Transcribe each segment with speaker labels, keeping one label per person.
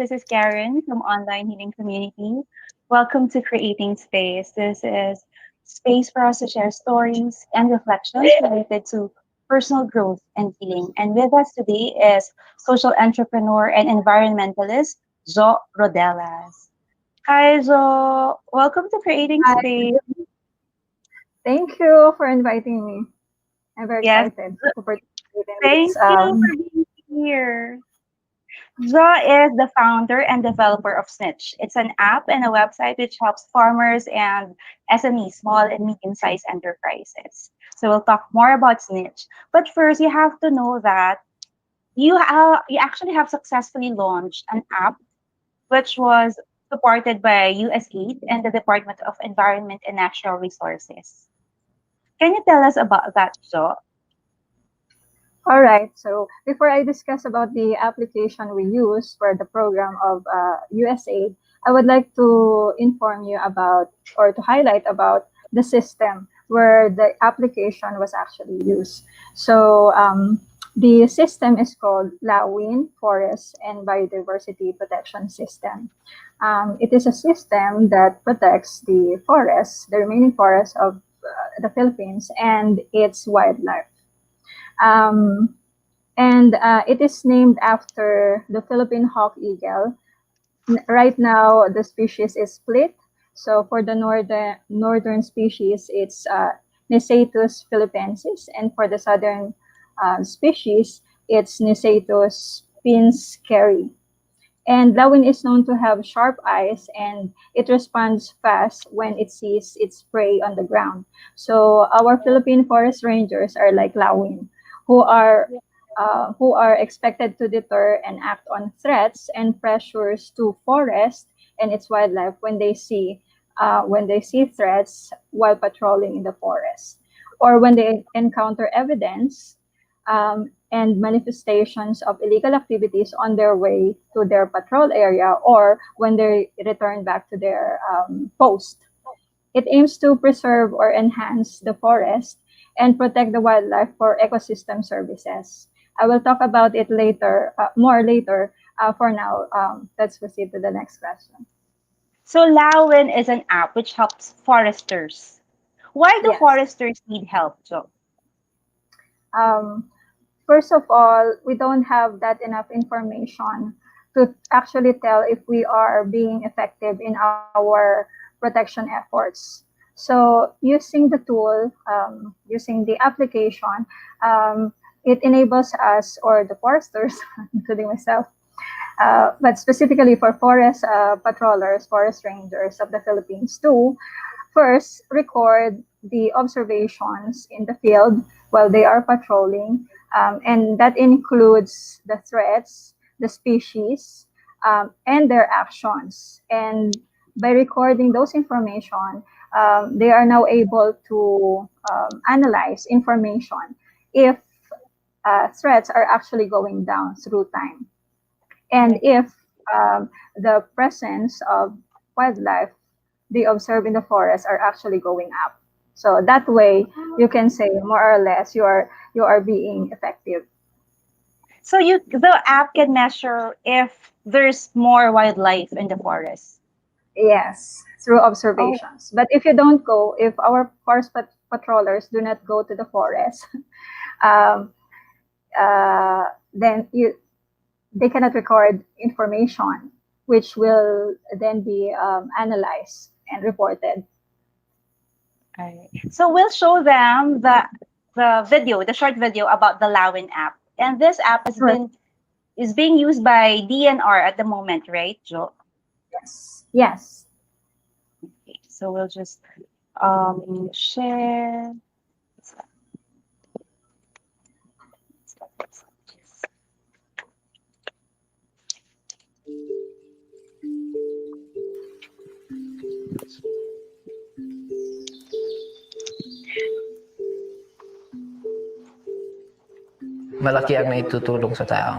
Speaker 1: This is Karen from Online Healing Community. Welcome to Creating Space. This is space for us to share stories and reflections related to personal growth and healing. And with us today is social entrepreneur and environmentalist Jo Rodelas. Hi, Jo. Welcome to Creating
Speaker 2: Hi,
Speaker 1: Space.
Speaker 2: thank you for inviting me. I'm very
Speaker 1: Yes,
Speaker 2: excited to participate in this.
Speaker 1: thank you for being here. Jo is the founder and developer of Snitch. It's an app and a website which helps farmers and SMEs, small and medium-sized enterprises. So we'll talk more about Snitch. But first, you have to know that you actually have successfully launched an app which was supported by USAID and the Department of Environment and Natural Resources. Can you tell us about that, Jo?
Speaker 2: All right. So before I discuss about the application we use for the program of USAID, I would like to inform you about or to highlight about the system where the application was actually used. So the system is called Lawin Forest and Biodiversity Protection System. It is a system that protects the forests, the remaining forests of the Philippines and its wildlife. Um, and it is named after the Philippine hawk eagle. Right now, the species is split. So for the northern species, it's Nicetus philippensis, and for the southern species, it's Nicetus pinskerry. And Lawin is known to have sharp eyes and it responds fast when it sees its prey on the ground. So our Philippine forest rangers are like Lawin, who are expected to deter and act on threats and pressures to forest and its wildlife when they see threats while patrolling in the forest, or when they encounter evidence and manifestations of illegal activities on their way to their patrol area or when they return back to their post. It aims to preserve or enhance the forest and protect the wildlife for ecosystem services. I will talk about it later, more later. For now, let's proceed to the next question.
Speaker 1: So Lawin is an app which helps foresters. Why do
Speaker 2: Yes.
Speaker 1: foresters need help, Jo?
Speaker 2: Um, First of all, we don't have that enough information to actually tell if we are being effective in our protection efforts. So using the tool, using the application, it enables us or the foresters, including myself, but specifically for forest patrollers, forest rangers of the Philippines to first record the observations in the field while they are patrolling, and that includes the threats, the species, and their actions. And by recording those information, they are now able to analyze information if threats are actually going down through time. And
Speaker 1: Right.
Speaker 2: if the presence of wildlife they observe in the forest are actually going up. So that way you can say more or less you are being effective.
Speaker 1: So the app can measure if there's more wildlife in the forest.
Speaker 2: Yes, through
Speaker 1: Oh,
Speaker 2: observations. But if you don't go, if our forest patrollers do not go to the forest, um, then they cannot record information, which will then be analyzed and reported.
Speaker 1: alright. So we'll show them the short video about the Lawin app. And this app
Speaker 2: Correct.
Speaker 1: is being used by DNR at the moment, right, Jo?
Speaker 2: Yes. Yes.
Speaker 1: Okay, so we'll just share.
Speaker 3: Malaki ang naitutulong sa tao.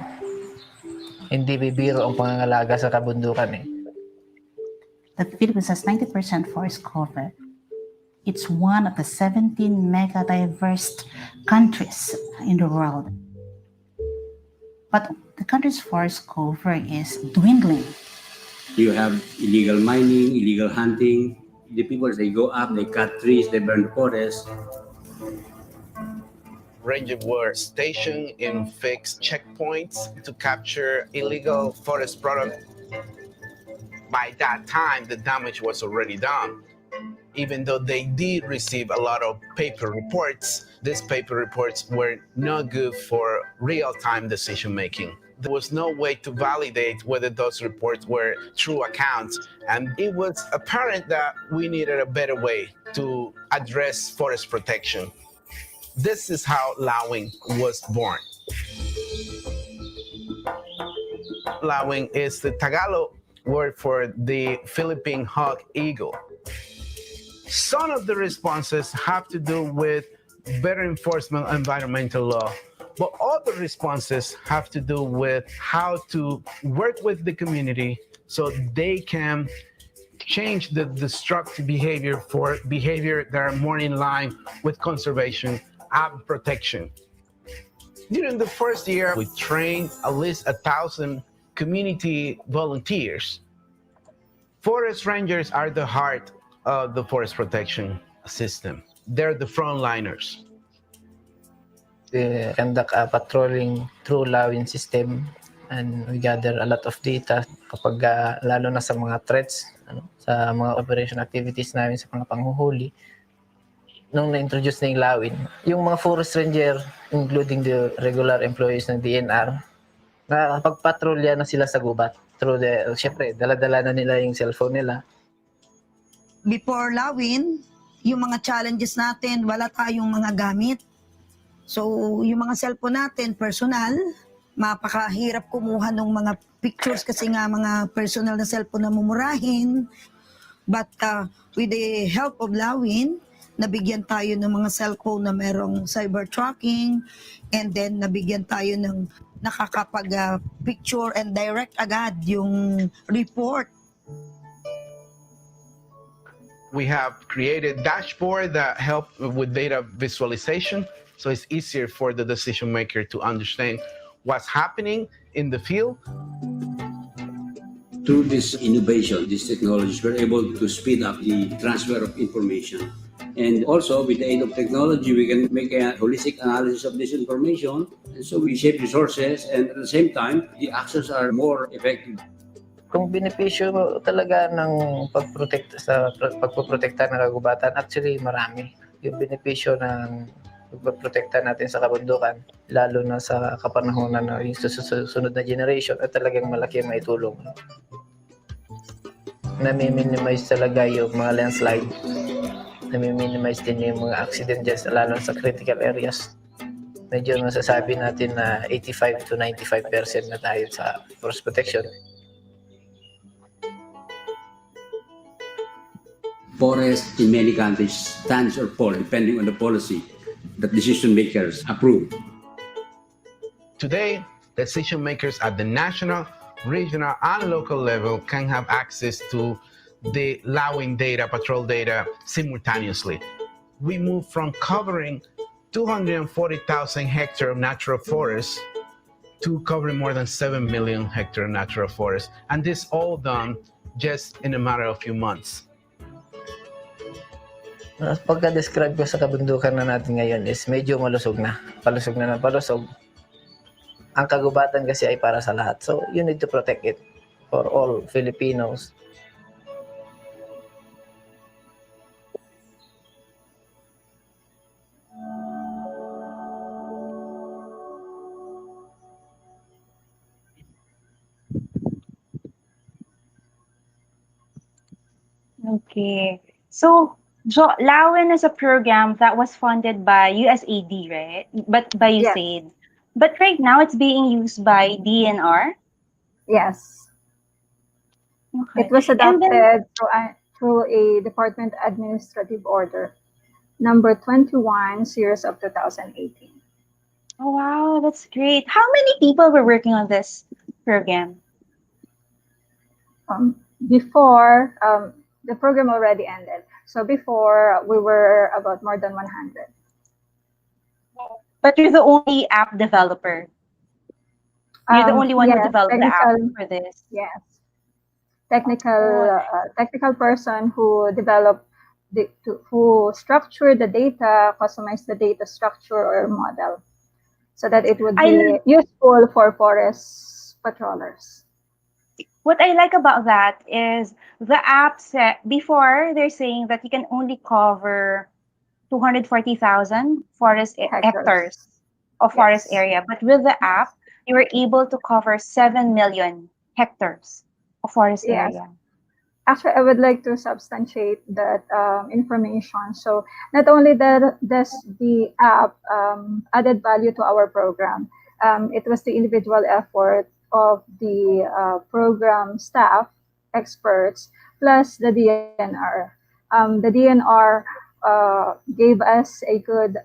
Speaker 3: Hindi bibiro ang pangangalaga sa kabundukan eh.
Speaker 4: The Philippines has 90% forest cover. It's one of the 17 mega diverse countries in the world. But the country's forest cover is dwindling.
Speaker 5: You have illegal mining, illegal hunting. The people, they go up, they cut trees, they burn the forest.
Speaker 6: Rangers were stationed in fixed checkpoints to capture illegal forest products. By that time, the damage was already done. Even though they did receive a lot of paper reports, these paper reports were not good for real-time decision-making. There was no way to validate whether those reports were true accounts, and it was apparent that we needed a better way to address forest protection. This is how Lawing was born. Lawing is the Tagalog word for the Philippine hawk eagle. Some of the responses have to do with better enforcement of environmental law, but other responses have to do with how to work with the community so they can change the destructive behavior for behavior that are more in line with conservation and protection. During the first year, we trained at least 1,000 community volunteers. Forest rangers are the heart of the forest protection system. They're the frontliners.
Speaker 3: We conduct a patrolling through Lawin system, and we gather a lot of data kapag lalo na sa mga threats, sa mga operation activities namin sa mga panghuhuli. Nung na-introduce na yung Lawin, yung mga forest ranger, including the regular employees ng DNR, nakakapag-patrolya na sila sa gubat. Siyempre, dala-dala na nila yung cellphone nila.
Speaker 7: Before Lawin, yung mga challenges natin, wala tayong mga gamit. So, yung mga cellphone natin, personal, mapakahirap kumuha ng mga pictures kasi nga mga personal na cellphone na mumurahin. But with the help of Lawin, nabigyan tayo ng mga cellphone na merong cyber tracking, and then nabigyan tayo ng nakakapag-picture and direct agad yung report.
Speaker 6: We have created dashboard that help with data visualization, so it's easier for the decision maker to understand what's happening in the field.
Speaker 5: Through this innovation, these technologies, we're able to speed up the transfer of information. And also, with the aid of technology, we can make a holistic analysis of this information. And so we save resources, and at the same time, the actions are more effective.
Speaker 3: Kung benepisyo talaga ng pagpoprotekta ng kagubatan, actually marami. Yung benepisyo ng pagpoprotekta natin sa kabundukan, lalo na sa kapanahonan na yung susunod na generation, at talagang malaki ang maitulong. Nami-minimize talaga yung mga landslide. Nami-minimize din yung mga accident dyan, lalo sa critical areas. Medyo masasabi natin na 85 to 95% na tayo sa forest protection.
Speaker 5: Forest in many countries stands or falls depending on the policy that decision makers approve.
Speaker 6: Today, decision makers at the national, regional, and local level can have access to the Lawin data, patrol data simultaneously. We moved from covering 240,000 hectares of natural forests to covering more than 7 million hectares of natural forests. And this all done just in a matter of a few months.
Speaker 3: Pagka-describe ko sa kabundukan na natin ngayon is medyo malusog na. Palusog na ng palusog. Ang kagubatan kasi ay para sa lahat. So, you need to protect it for all Filipinos.
Speaker 1: Okay. So, Lawin is a program that was funded by USAID, right? But by
Speaker 2: Yes.
Speaker 1: USAID. But right now it's being used by DNR.
Speaker 2: Yes.
Speaker 1: Okay.
Speaker 2: It was
Speaker 1: And
Speaker 2: adopted
Speaker 1: then,
Speaker 2: through a department administrative order, number 21, series of 2018.
Speaker 1: oh wow, that's great. How many people were working on this program?
Speaker 2: Before, the program already ended. So before, we were about more than 100.
Speaker 1: But you're the only app developer. You're the only one who
Speaker 2: Yes,
Speaker 1: developed the app
Speaker 2: technical.
Speaker 1: for this.
Speaker 2: Yes,
Speaker 1: Oh,
Speaker 2: technical person who developed who structured the data, customized the data structure or model, so that it would
Speaker 1: I
Speaker 2: be useful for forest patrollers.
Speaker 1: what I like about that is the app set before they're saying that you can only cover 240,000 hectares
Speaker 2: Hectares.
Speaker 1: of forest
Speaker 2: Yes.
Speaker 1: area, but with the
Speaker 2: Yes.
Speaker 1: app, you were able to cover 7 million hectares of forest
Speaker 2: Yes.
Speaker 1: area.
Speaker 2: Actually, I would like to substantiate that information. So not only that does the app added value to our program, it was the individual effort of the program staff, experts, plus the DNR. The DNR gave us a good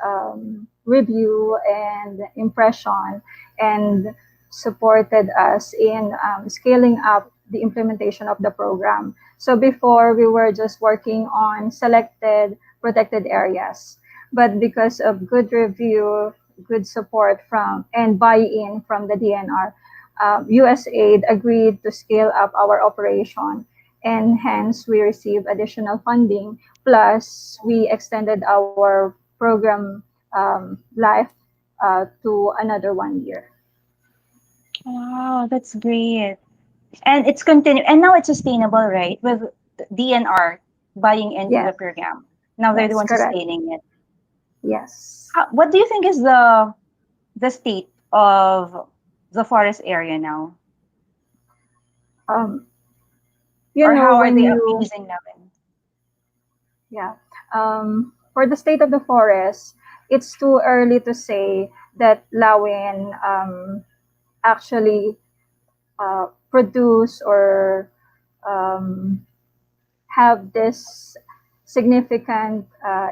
Speaker 2: review and impression and supported us in scaling up the implementation of the program. So before we were just working on selected protected areas, but because of good review, good support from and buy-in from the DNR, USAID agreed to scale up our operation, and hence we received additional funding. Plus, we extended our program life to another 1 year.
Speaker 1: Wow, that's great. And it's continue and now it's sustainable, right? With DNR buying into the
Speaker 2: Yes,
Speaker 1: program. Now they're the
Speaker 2: that's
Speaker 1: ones
Speaker 2: correct.
Speaker 1: sustaining it.
Speaker 2: Yes.
Speaker 1: What do you think is the state of the forest area now?
Speaker 2: Um,
Speaker 1: Or how are
Speaker 2: when
Speaker 1: they
Speaker 2: you,
Speaker 1: abusing them?
Speaker 2: yeah, for the state of the forest, it's too early to say that Lawin actually produce or um, have this significant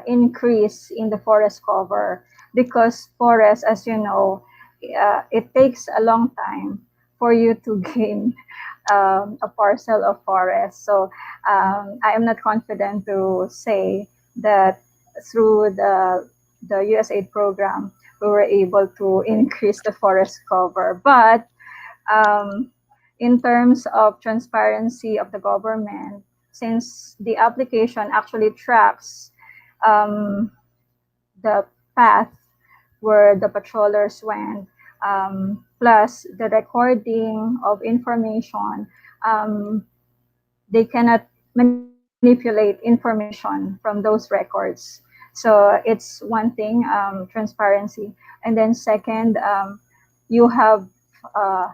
Speaker 2: increase in the forest cover, because forest, as you know, it takes a long time for you to gain a parcel of forest. So I am not confident to say that through the USAID program we were able to increase the forest cover. But um, in terms of transparency of the government, since the application actually tracks um, the path where the patrollers went, plus the recording of information, um, they cannot manipulate information from those records. So it's one thing, transparency. And then second, you have uh,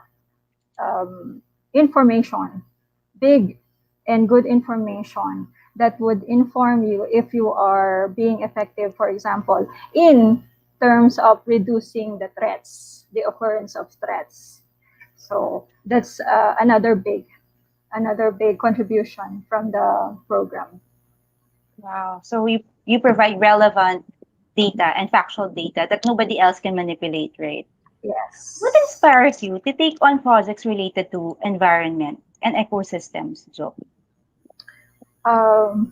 Speaker 2: information, big and good information that would inform you if you are being effective, for example, in terms of reducing the threats, the occurrence of threats. So that's another big contribution from the program.
Speaker 1: Wow. So you provide relevant data and factual data that nobody else can manipulate, right? What
Speaker 2: Yes.
Speaker 1: inspires you to take on projects related to environment and ecosystems, Joe?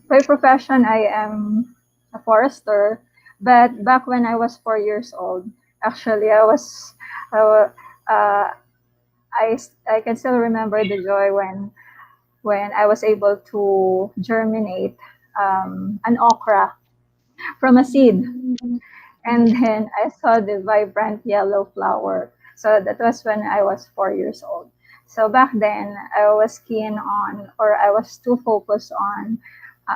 Speaker 2: By profession, I am a forester, but back when I was 4 years old, actually, I, wa- uh, I can still remember the joy when I was able to germinate an okra from a seed, and then I saw the vibrant yellow flower. So that was when I was 4 years old. So back then, I was keen on, or I was too focused on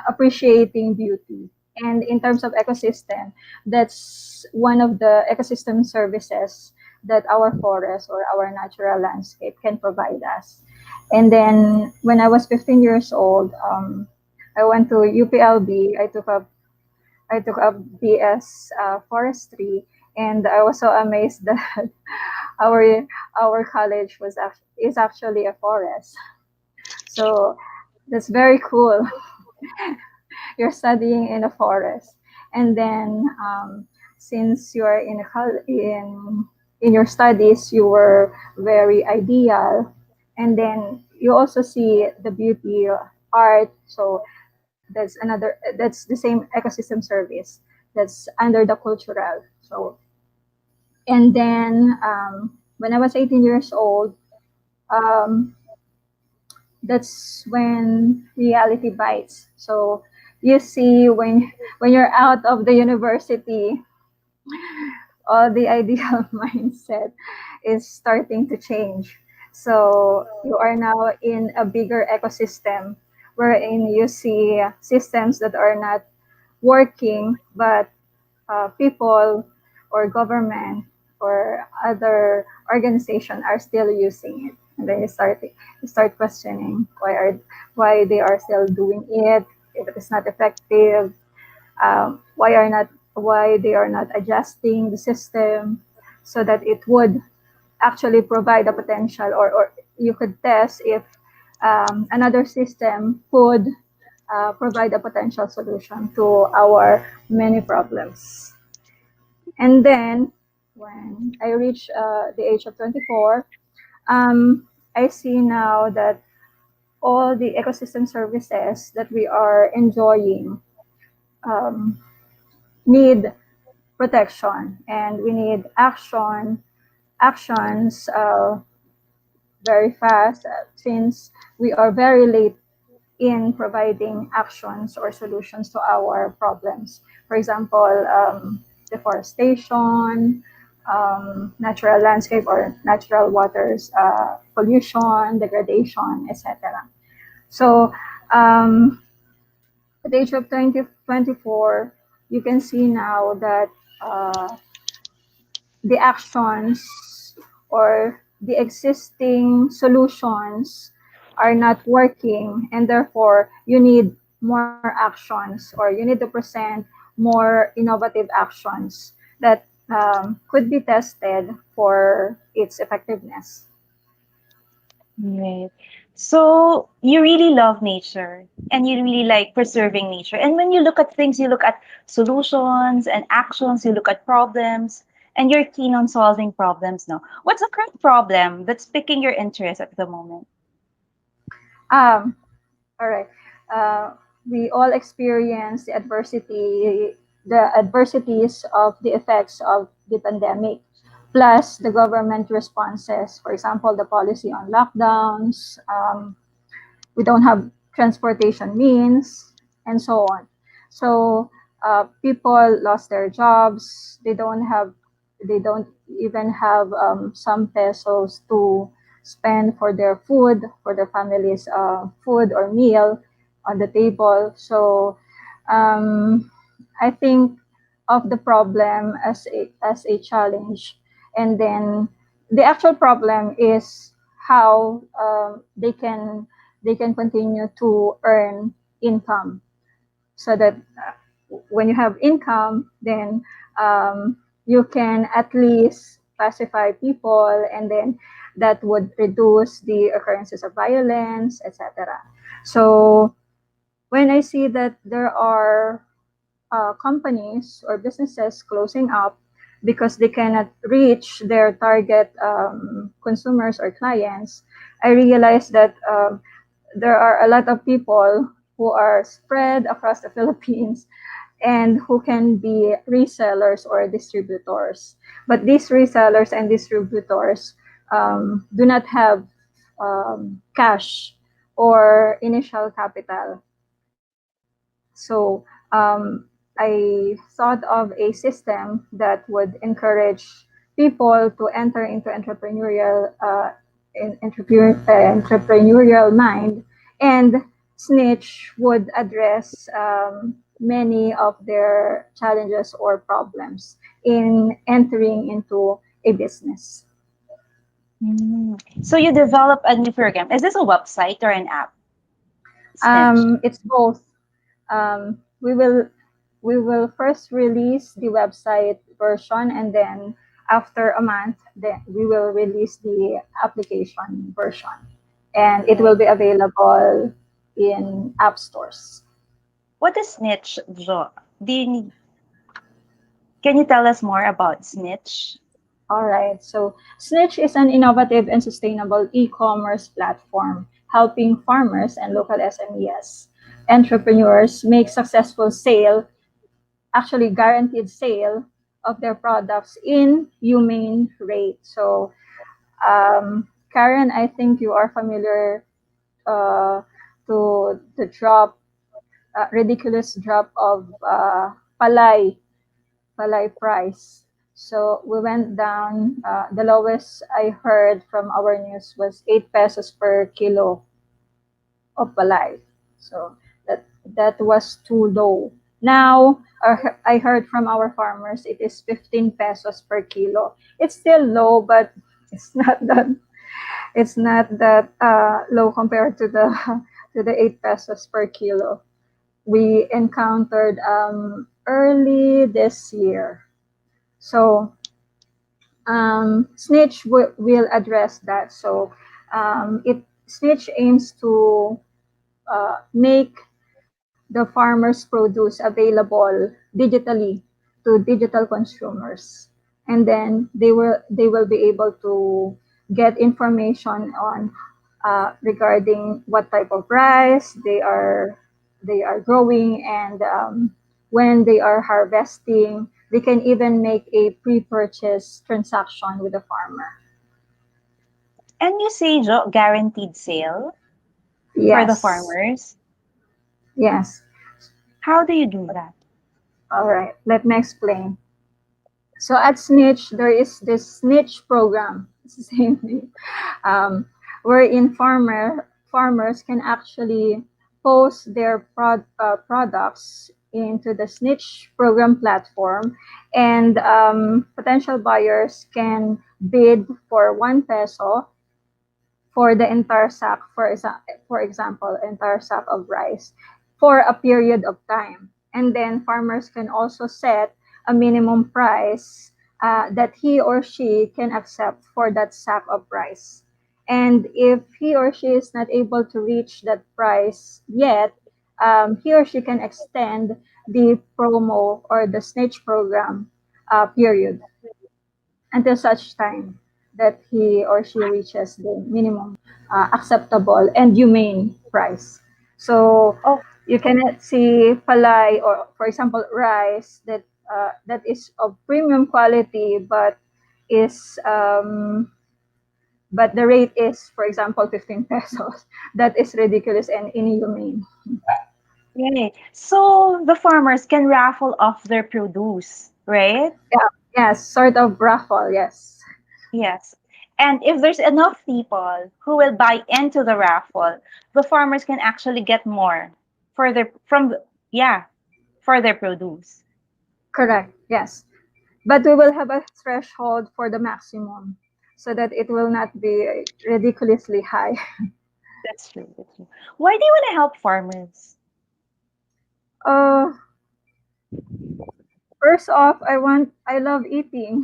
Speaker 2: appreciating beauty. And in terms of ecosystem, that's one of the ecosystem services that our forest or our natural landscape can provide us. And then when I was 15 years old, I went to UPLB. I took up BS forestry, and I was so amazed that our our college is actually a forest. So that's very cool. You're studying in a forest, and then since you are in your studies, you were very ideal, and then you also see the beauty art. So that's the same ecosystem service that's under the cultural. So and then when I was 18 years old, um, that's when reality bites. So you see, when you're out of the university, all the ideal mindset is starting to change. So you are now in a bigger ecosystem wherein you see systems that are not working, but people or government or other organization are still using it. And then you start questioning why they are still doing it, if it is not effective, why they are not adjusting the system so that it would actually provide a potential, or you could test if another system could provide a potential solution to our many problems. And then when I reached the age of 24, I see now that all the ecosystem services that we are enjoying um, need protection, and we need actions very fast, since we are very late in providing actions or solutions to our problems. For example, deforestation, natural landscape or natural waters, pollution, degradation, etc. So at the age of 2024, you can see now that the actions or the existing solutions are not working, and therefore you need more actions, or you need to present more innovative actions that could be tested for its effectiveness.
Speaker 1: Right. So you really love nature and you really like preserving nature. And when you look at things, you look at solutions and actions, you look at problems, and you're keen on solving problems now. What's the current problem that's piquing your interest at the moment?
Speaker 2: Um, all right. Uh, we all experience the adversities of the effects of the pandemic, plus the government responses. For example, the policy on lockdowns. We don't have transportation means, and so on. So people lost their jobs. They don't even have some pesos to spend for their food, for their families' food or meal on the table. So um, I think of the problem as a challenge, and then the actual problem is how they can continue to earn income, so that when you have income, then you can at least pacify people, and then that would reduce the occurrences of violence, etc. So when I see that there are companies or businesses closing up because they cannot reach their target consumers or clients, I realize that there are a lot of people who are spread across the Philippines and who can be resellers or distributors. But these resellers and distributors do not have cash or initial capital. So I thought of a system that would encourage people to enter into entrepreneurial mind, and Snitch would address many of their challenges or problems in entering into a business.
Speaker 1: So you develop a new program. Is this a website or an app? Snitch.
Speaker 2: It's both. We will first release the website version, and then after a month, then we will release the application version, and it will be available in app stores.
Speaker 1: What is Snitch, Jo? Do you need, can you tell us more about Snitch?
Speaker 2: All right. So Snitch is an innovative and sustainable e-commerce platform helping farmers and local SMEs entrepreneurs make successful sale, actually guaranteed sale of their products in humane rate. So Karen, I think you are familiar uh, to the ridiculous drop of palay price. So we went down. The lowest I heard from our news was 8 pesos per kilo of palay. So that was too low. Now I heard from our farmers it is 15 pesos per kilo. It's still low, but it's not that low compared to the to the 8 pesos per kilo we encountered early this year. So Snitch will address that. So it Snitch aims to make the farmers' produce available digitally to digital consumers, and then they will be able to get information on regarding what type of rice they are growing, and when they are harvesting, they can even make a pre-purchase transaction with the farmer.
Speaker 1: And you say, Jo, guaranteed sale for the
Speaker 2: Yes,
Speaker 1: farmers.
Speaker 2: yes.
Speaker 1: How do you do that?
Speaker 2: All right, let me explain. So at Snitch, there is this Snitch program. It's the same thing, wherein farmers can actually post their products into the Snitch program platform, and potential buyers can bid for 1 peso for the entire sack, for example, entire sack of rice for a period of time. And then farmers can also set a minimum price that he or she can accept for that sack of rice. And if he or she is not able to reach that price yet, he or she can extend the promo or the snitch program period until such time that he or she reaches the minimum acceptable and humane price. So
Speaker 1: Oh,
Speaker 2: you cannot see palay or, for example, rice that is of premium quality, is but the rate is, for example, 15 pesos. That is ridiculous and inhumane.
Speaker 1: right. So the farmers can raffle off their produce, right?
Speaker 2: Yeah, yes, sort of raffle. Yes,
Speaker 1: Yes. And if there's enough people who will buy into the raffle, the farmers can actually get more for their yeah, for their produce.
Speaker 2: correct. Yes, but we will have a threshold for the maximum so that it will not be ridiculously high.
Speaker 1: That's true. That's true. Why do you want to help farmers?
Speaker 2: Uh, First off, I love eating,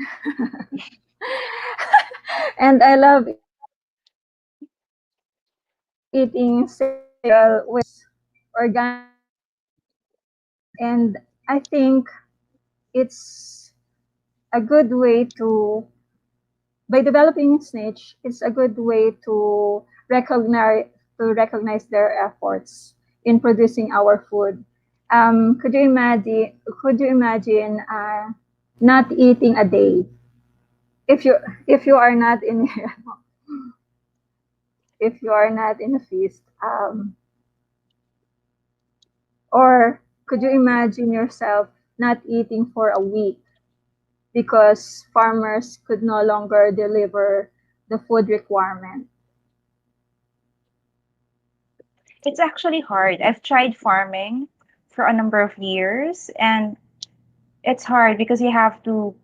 Speaker 2: and I love eating cereal with organic, and I think it's a good way to by developing Snitch, it's a good way to recognize their efforts in producing our food. Could you imagine? Could you imagine not eating a day if you are not in if you are not in a feast? Or could you imagine yourself not eating for a week because farmers could no longer deliver the food requirement?
Speaker 1: It's actually hard. I've tried farming for a number of years, and it's hard because you have to,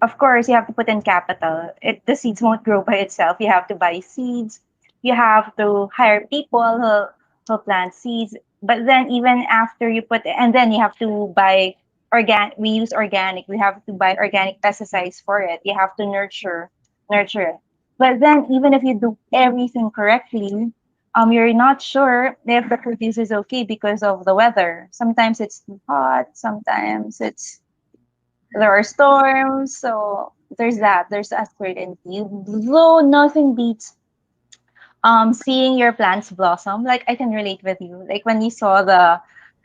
Speaker 1: of course, you have to put in capital. The seeds won't grow by itself. You have to buy seeds. You have to hire people who plant seeds. But then even after you put, and then you have to buy organic. We use organic. We have to buy organic pesticides for it. You have to nurture it. But then even if you do everything correctly, you're not sure if the produce is okay because of the weather. Sometimes it's too hot. Sometimes there are storms, so there's that. There's uncertainty. Though nothing beats seeing your plants blossom. Like I can relate with you. Like when you saw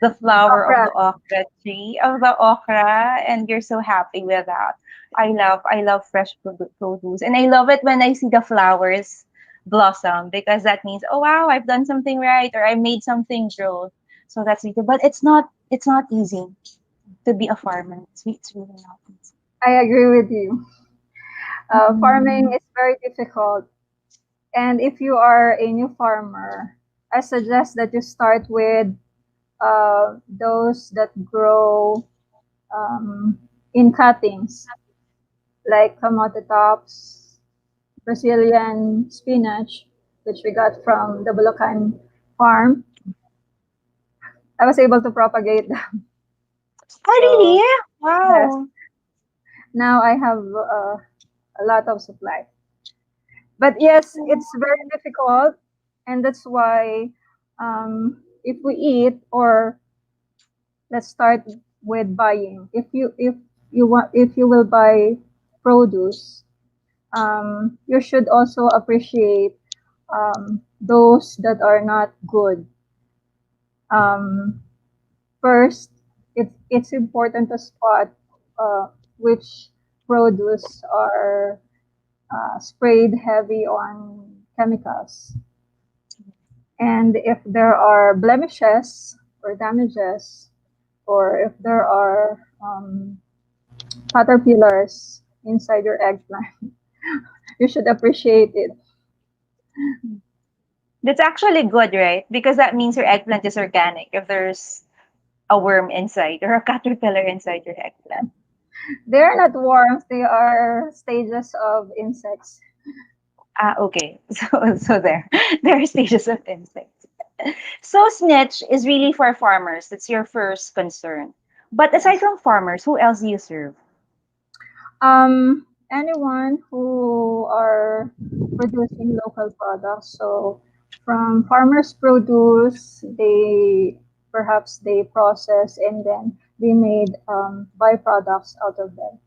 Speaker 1: the flower of
Speaker 2: Okra.
Speaker 1: the okra tree of the okra, and you're so happy with that. I love fresh produce, and I love it when I see the flowers blossom, because that means, oh wow, I've done something right, or I made something grow. So that's it. But it's not easy to be a farmer. It's really not easy.
Speaker 2: I agree with you. Farming
Speaker 1: Mhm.
Speaker 2: is very difficult. And if you are a new farmer, I suggest that you start with those that grow um, in cuttings, like kamote tops, Brazilian spinach, which we got from the Bulacan farm. I was able to propagate them.
Speaker 1: Oh
Speaker 2: So,
Speaker 1: really?
Speaker 2: yes,
Speaker 1: Wow.
Speaker 2: now I have a lot of supply. But yes, it's very difficult, and that's why if we eat, or let's start with buying. If you will buy produce, you should also appreciate those that are not good. Um, First, it's important to spot which produce are sprayed heavy on chemicals. And if there are blemishes or damages, or if there are caterpillars inside your eggplant, you should appreciate it.
Speaker 1: That's actually good, right? Because that means your eggplant is organic if there's a worm inside or a caterpillar inside your eggplant.
Speaker 2: They're not worms, they are stages of insects.
Speaker 1: Ah, okay. So there are stages of insects. So snitch is really for farmers. That's your first concern. But aside from farmers, who else do you serve?
Speaker 2: Anyone who are producing local products. So from farmers' produce, they process and then they made byproducts out of them.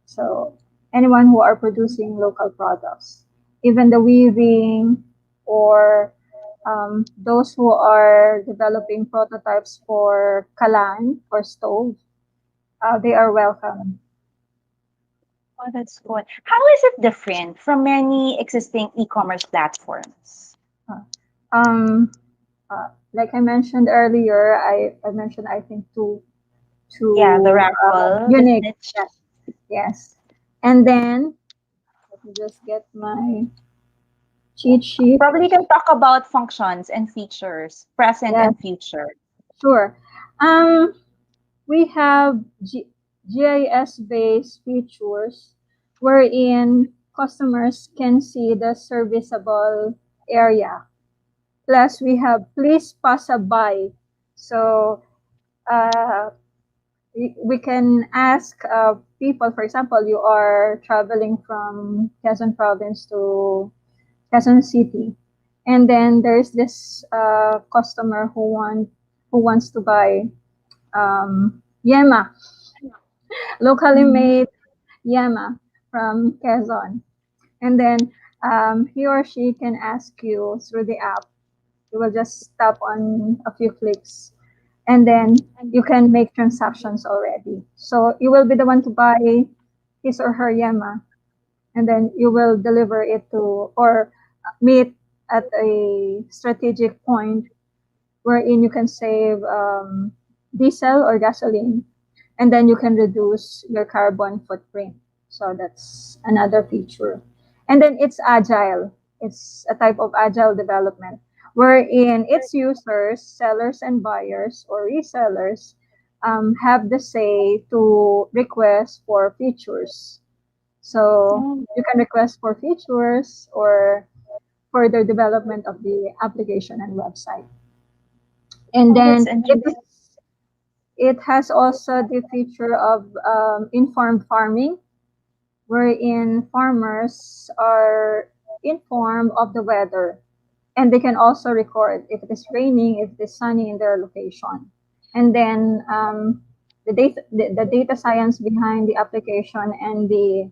Speaker 2: So anyone who are producing local products, even the weaving, or those who are developing prototypes for kalan or stove, they are welcome.
Speaker 1: Oh, that's good. How is it different from many existing e-commerce platforms?
Speaker 2: Uh, Um, like I mentioned earlier, I mentioned I think
Speaker 1: Yeah, the
Speaker 2: two
Speaker 1: raffle, the
Speaker 2: unique.
Speaker 1: snitch.
Speaker 2: Yes, yes. And then let me just get my cheat sheet.
Speaker 1: Probably you can talk about functions and features, present
Speaker 2: Yes,
Speaker 1: and future.
Speaker 2: sure. Um, we have GIS based features wherein customers can see the serviceable area. Plus, we have please pass by. So uh, we can ask people, for example, you are traveling from Quezon province to Quezon City, and then there's this customer who wants to buy yema, locally made yema from Quezon, and then he or she can ask you through the app. You will just tap on a few clicks, and then you can make transactions already. So you will be the one to buy his or her yama, and then you will deliver it to, or meet at a strategic point wherein you can save diesel or gasoline, and then you can reduce your carbon footprint. So that's another feature. And then it's agile. It's a type of agile development wherein its users, sellers and buyers or resellers have the say to request for features. So
Speaker 1: Oh,
Speaker 2: you can request for features or further development of the application and website. And
Speaker 1: oh, that's
Speaker 2: then
Speaker 1: interesting.
Speaker 2: it has also the feature of informed farming, wherein farmers are informed of the weather, and they can also record if it is raining, if it is sunny in their location. And then the data science behind the application and the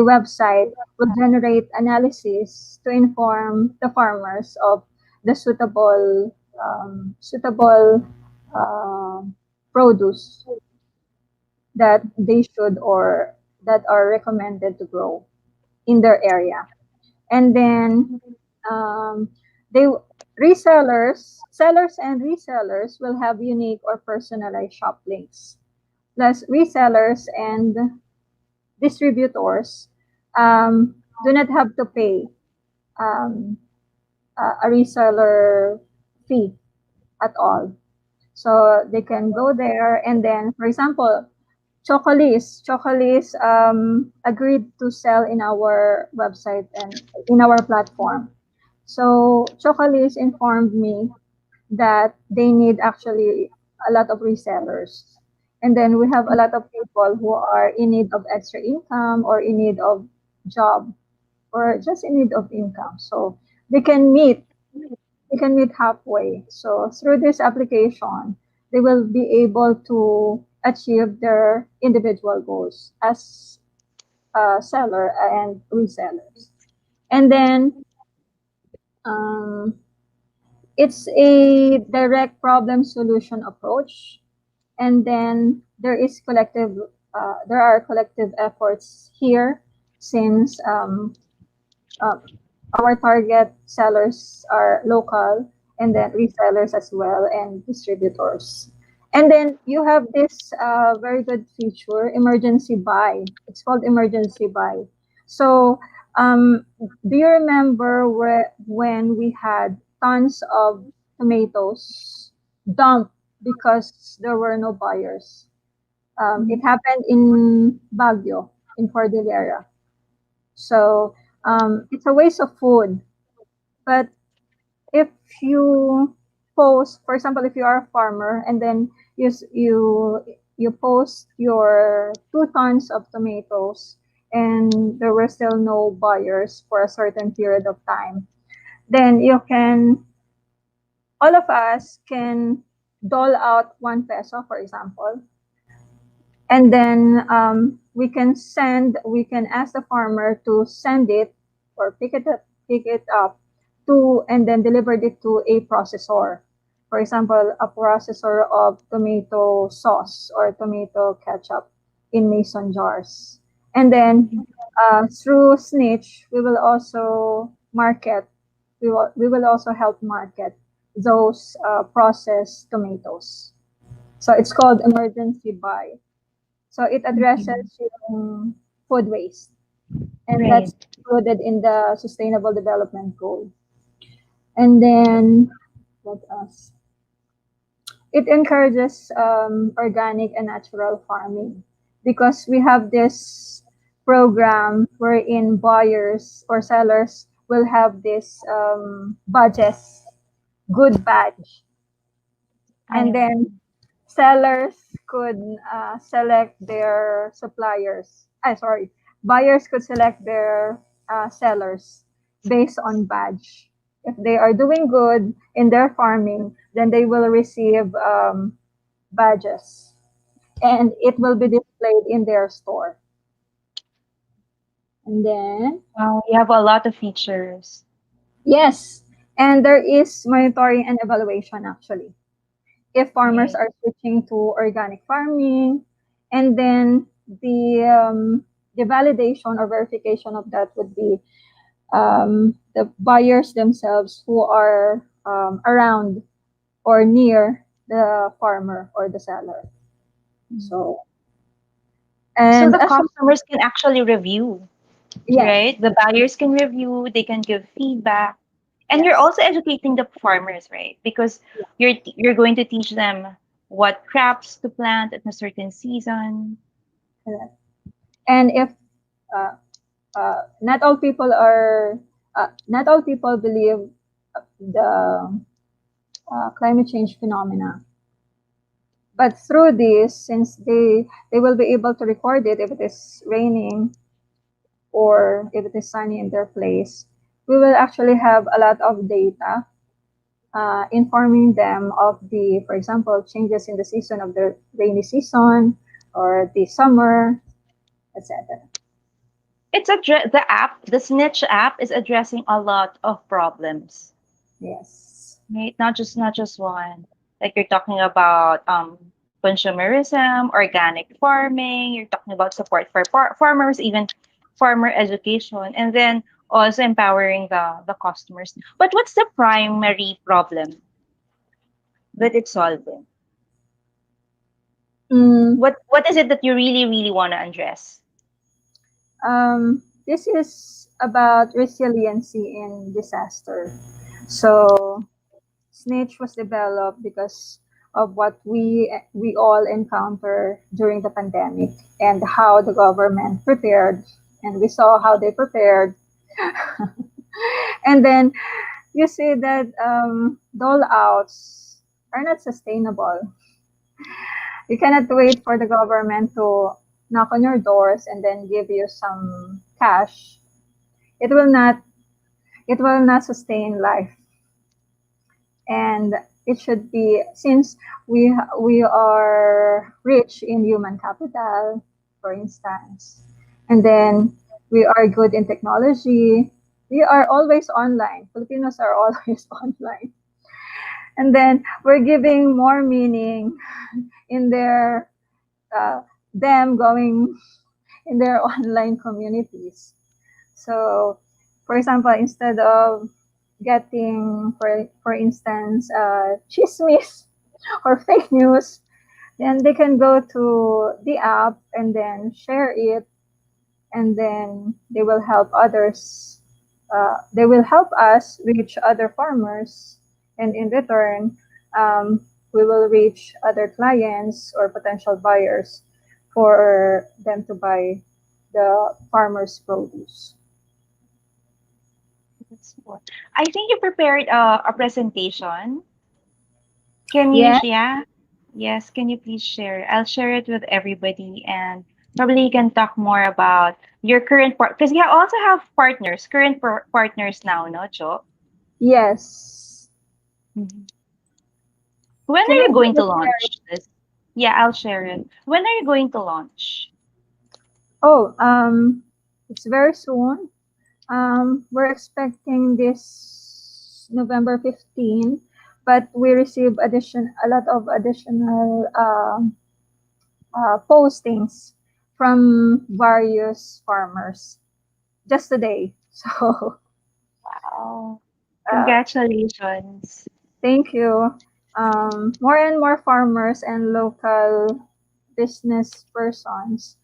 Speaker 2: website will generate analysis to inform the farmers of the suitable uh, produce that they should or that are recommended to grow in their area. And then um, they sellers and resellers will have unique or personalized shop links. Plus, resellers and distributors do not have to pay um, a reseller fee at all. So they can go there and then, for example, Chocolis agreed to sell in our website and in our platform. So Chocolis informed me that they need actually a lot of resellers. And then we have a lot of people who are in need of extra income or in need of job or just in need of income. So they can meet they can meet halfway. So through this application, they will be able to achieve their individual goals as a seller and resellers. And then um, it's a direct problem solution approach. And then there are collective efforts here since uh, our target sellers are local and then resellers as well and distributors. And then you have this very good feature, emergency buy. It's called emergency buy. So do you remember when we had tons of tomatoes dumped because there were no buyers? It happened in Baguio, in Cordillera. So it's a waste of food. But if you post, for example, if you are a farmer and then you post your 2 tons of tomatoes and there were still no buyers for a certain period of time, then all of us can dole out 1 peso, for example, and then we can ask the farmer to send it or pick it up to and then delivered it to a processor. For example, a processor of tomato sauce or tomato ketchup in mason jars. And then through Snitch, we will also market. We will also help market those processed tomatoes. So it's called emergency buy. So it addresses yung food waste. And
Speaker 1: Right.
Speaker 2: that's included in the Sustainable Development Goal. And then, what else? It encourages organic and natural farming because we have this program wherein buyers or sellers will have this badges, good badge. And then sellers could select their suppliers. Sorry, buyers could select their sellers based on badge. If they are doing good in their farming, then they will receive badges, and it will be displayed in their store. And then
Speaker 1: Wow, you have a lot of features.
Speaker 2: yes, and there is monitoring and evaluation actually. If farmers
Speaker 1: Right.
Speaker 2: are switching to organic farming, and then the validation or verification of that would be the buyers themselves who are around or near the farmer or the seller. So
Speaker 1: So
Speaker 2: and
Speaker 1: the
Speaker 2: as
Speaker 1: customers can actually review,
Speaker 2: yeah,
Speaker 1: right? The buyers can review, they can give feedback. And you're
Speaker 2: yes,
Speaker 1: also educating the farmers, right? Because
Speaker 2: yeah,
Speaker 1: you're going to teach them what crops to plant at a certain season.
Speaker 2: correct. And if uh, not all people believe the climate change phenomena. But through this, since they will be able to record it if it is raining or if it is sunny in their place, we will actually have a lot of data informing them of the, for example, changes in the season of the rainy season or the summer, etc.
Speaker 1: The Snitch app is addressing a lot of problems,
Speaker 2: Yes.
Speaker 1: right? Not just one. Like you're talking about consumerism, organic farming, you're talking about support for farmers, even farmer education, and then also empowering the customers. But what's the primary problem that it's solving?
Speaker 2: Mm,
Speaker 1: What is it that you really, really want to address?
Speaker 2: this is about resiliency in disaster. So Snitch was developed because of what we all encounter during the pandemic and how the government prepared, and we saw how they prepared. And then you see that dole outs are not sustainable. You cannot wait for the government to knock on your doors and then give you some cash. It will not it will not sustain life. And it should be, since we are rich in human capital, for instance, and then we are good in technology. We are always online. Filipinos are always online. And then we're giving more meaning in their them going in their online communities. So, for example, instead of getting, for instance, chismis or fake news, then they can go to the app and then share it, and then they will help others. They will help us reach other farmers, and in return, we will reach other clients or potential buyers for them to buy the farmers' produce.
Speaker 1: I think you prepared a presentation. Can you,
Speaker 2: Yeah,
Speaker 1: yeah? Yes, can you please share? I'll share it with everybody and probably you can talk more about your current part because you also have partners, current partners now, no, Jo?
Speaker 2: yes.
Speaker 1: Mhm. When
Speaker 2: Can
Speaker 1: are
Speaker 2: I
Speaker 1: you going
Speaker 2: give
Speaker 1: to
Speaker 2: it share?
Speaker 1: launch this? Yeah, I'll share it. When are you going to launch?
Speaker 2: Oh, it's very soon. We're expecting this November 15, but we receive a lot of additional postings from various farmers just today. So,
Speaker 1: Wow.
Speaker 2: uh,
Speaker 1: Congratulations.
Speaker 2: thank you. More and more farmers and local business persons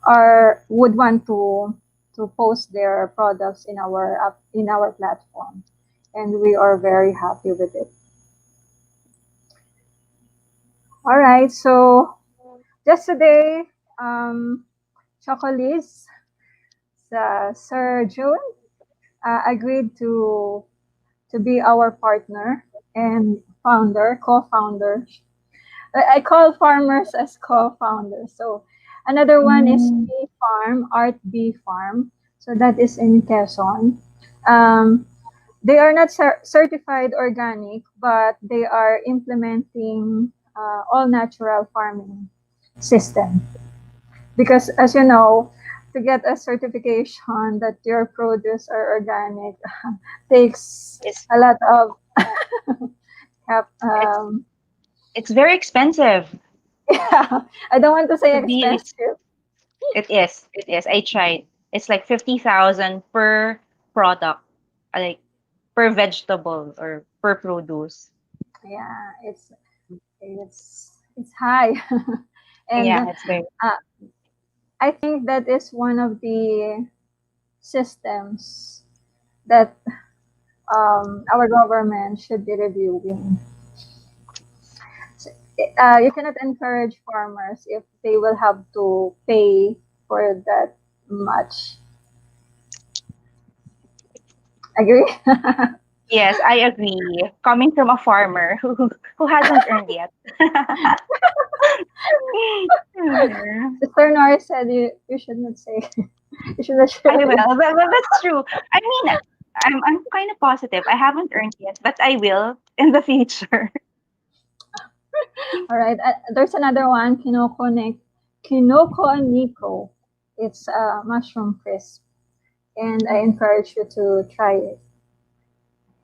Speaker 2: are would want to post their products in our platform, and we are very happy with it. All right, so just today, Chocoliz, Sir June, agreed to be our partner and co-founder. I call farmers as co-founders. So another one is
Speaker 1: Mm,
Speaker 2: Bee Farm, Art Bee Farm. So that is in Quezon. Um, they are not certified organic, but they are implementing all natural farming system. Because as you know, to get a certification that your produce are organic takes
Speaker 1: it's
Speaker 2: a lot of
Speaker 1: it's
Speaker 2: um,
Speaker 1: it's very expensive
Speaker 2: yeah, I don't want to say
Speaker 1: to be.
Speaker 2: expensive.
Speaker 1: It is. It is. I tried. It's like 50,000 per product, like per vegetable or per produce.
Speaker 2: Yeah, it's high, and
Speaker 1: Yeah, it's very.
Speaker 2: I think that is one of the systems that our government should be reviewing. So, you cannot encourage farmers if they will have to pay for that much. Agree?
Speaker 1: Yes, I agree. Coming from a farmer who hasn't earned yet.
Speaker 2: Sister Nora said you should not say. You should not
Speaker 1: I
Speaker 2: share
Speaker 1: will.
Speaker 2: it.
Speaker 1: That's true. I mean, I'm kind of positive. I haven't earned yet, but I will in the future.
Speaker 2: All right. There's another one, Kinoko Nico. It's a mushroom crisp, and I encourage you to try it.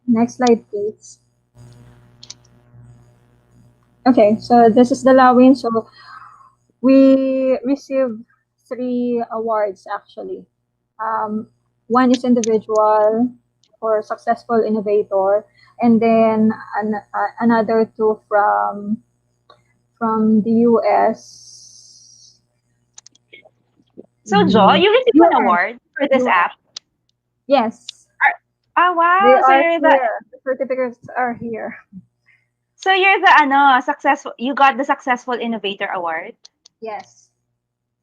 Speaker 2: Next slide, please. Okay, so this is the Lawin. So we received 3 awards actually. Um, One is individual for successful innovator, and then another two from the US.
Speaker 1: So, Jo, you received an
Speaker 2: US,
Speaker 1: award for this
Speaker 2: US.
Speaker 1: app.
Speaker 2: Yes,
Speaker 1: Oh,
Speaker 2: they
Speaker 1: wow.
Speaker 2: are here. The certificates are here.
Speaker 1: So you're the successful, you got the successful innovator award.
Speaker 2: Yes,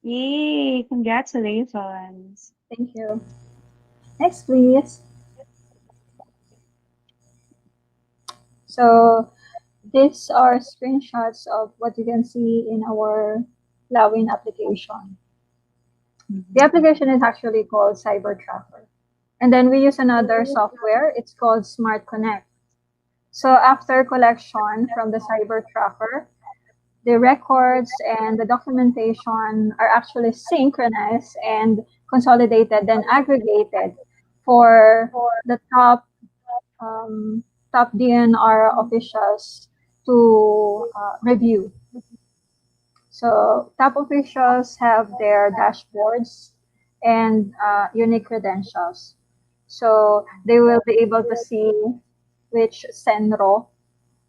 Speaker 1: Yay, congratulations.
Speaker 2: thank you. Next, please. So these are screenshots of what you can see in our Lawin application. The application is actually called Cyber Tracker. And then we use another software. It's called Smart Connect. So after collection from the Cyber Tracker, the records and the documentation are actually synchronized and consolidated, then aggregated for the top DNR officials to review. So top officials have their dashboards and unique credentials. So they will be able to see which CENRO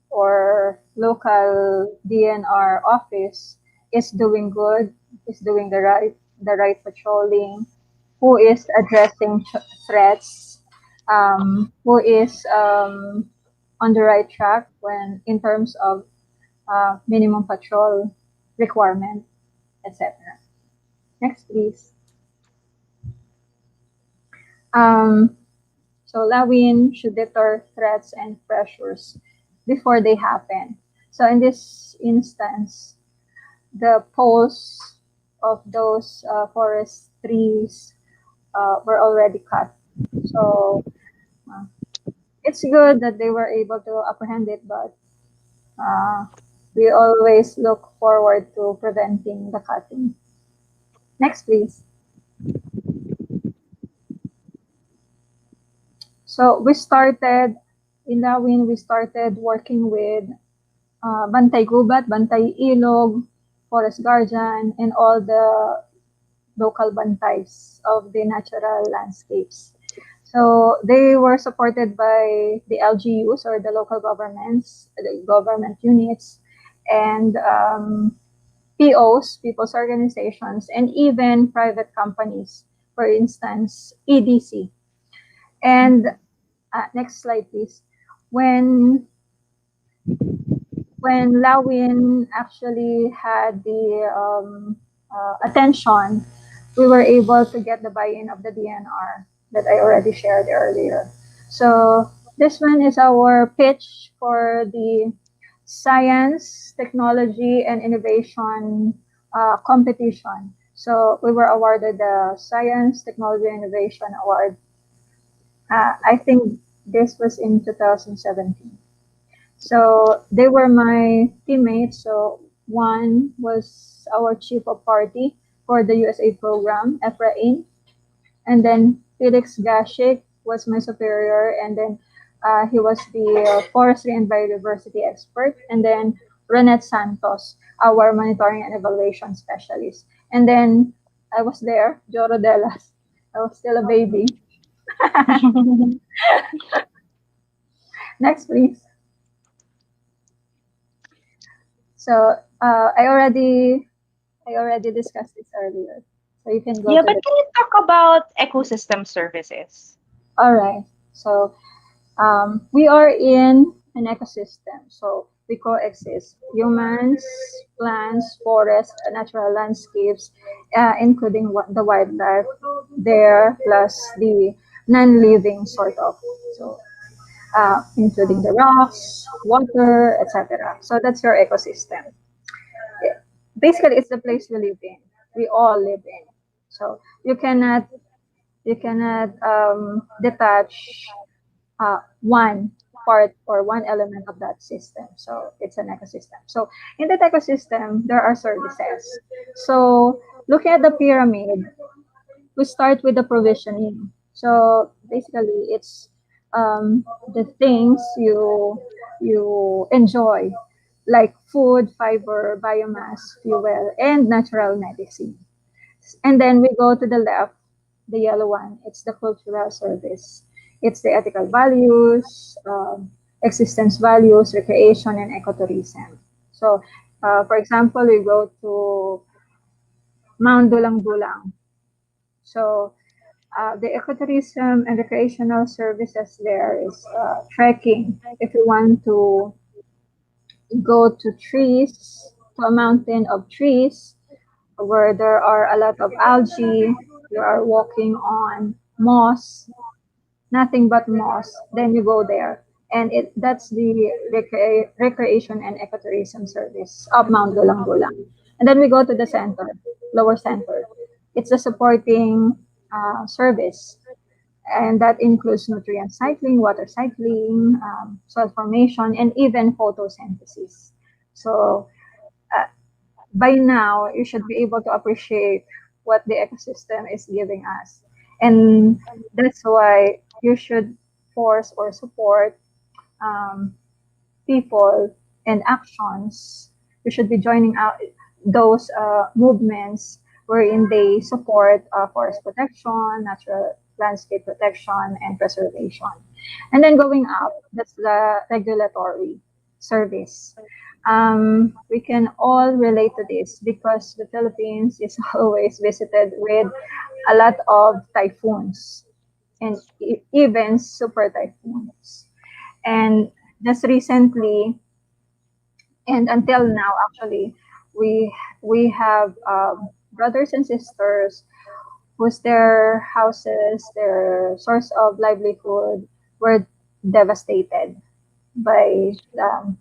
Speaker 2: or local DNR office is doing good, is doing the right patrolling, who is addressing threats, who is on the right track when in terms of minimum patrol requirement, etc. Next, please. Um, so Lawin should deter threats and pressures before they happen. So in this instance, the poles of those forest trees were already cut. So it's good that they were able to apprehend it, but we always look forward to preventing the cutting. Next, please. So we started in Lawin, we started working with Bantay Gubat, Bantay Ilog, Forest Guardian, and all the local bantays of the natural landscapes. So they were supported by the LGUs or the local governments, the government units, and POs, people's organizations, and even private companies, for instance, EDC. And next slide, please. When Lawin actually had the attention, we were able to get the buy-in of the DNR that I already shared earlier. So this one is our pitch for the Science, Technology, and Innovation competition. So we were awarded the Science, Technology, and Innovation Award. I think this was in 2017. So they were my teammates. So one was our chief of party for the USA program, Ephraim. And then Felix Gashik was my superior. And then he was the forestry and biodiversity expert. And then Renette Santos, our monitoring and evaluation specialist. And then I was there, Jo Rodelas. I was still a baby. Next, please. So I already discussed this earlier. So you can go
Speaker 1: Yeah,
Speaker 2: to
Speaker 1: but
Speaker 2: the.
Speaker 1: can you talk about ecosystem services?
Speaker 2: All right. So we are in an ecosystem. So we coexist. Humans, plants, forests, natural landscapes, including the wildlife there, plus the non-living sort of. So including the rocks, water, etc. So that's your ecosystem. Basically it's the place we live in. We all live in. So you cannot detach one part or one element of that system. So it's an ecosystem. So in that ecosystem, there are services. So looking at the pyramid, we start with the provisioning. So basically, it's the things you enjoy like food, fiber, biomass, fuel, and natural medicine. And then we go to the left, the yellow one, it's the cultural service. It's the ethical values, existence values, recreation, and ecotourism. So, for example, we go to Mount Dulang-Dulang. So, the ecotourism and recreational services there is trekking. If you want to go to trees, to a mountain of trees, where there are a lot of algae, you are walking on moss, nothing but moss, then you go there. And that's the recreation and ecotourism service of Mount Dulang-Dulang. And then we go to the center, lower center. It's a supporting service, and that includes nutrient cycling, water cycling, soil formation, and even photosynthesis. So uh, by now, you should be able to appreciate what the ecosystem is giving us. And that's why you should force or support um, people and actions. You should be joining out those movements wherein they support forest protection, natural landscape protection, and preservation. And then going up, that's the regulatory service. We can all relate to this because the Philippines is always visited with a lot of typhoons and even super typhoons. And just recently, and until now, actually, we have brothers and sisters whose their houses, their source of livelihood were devastated by um,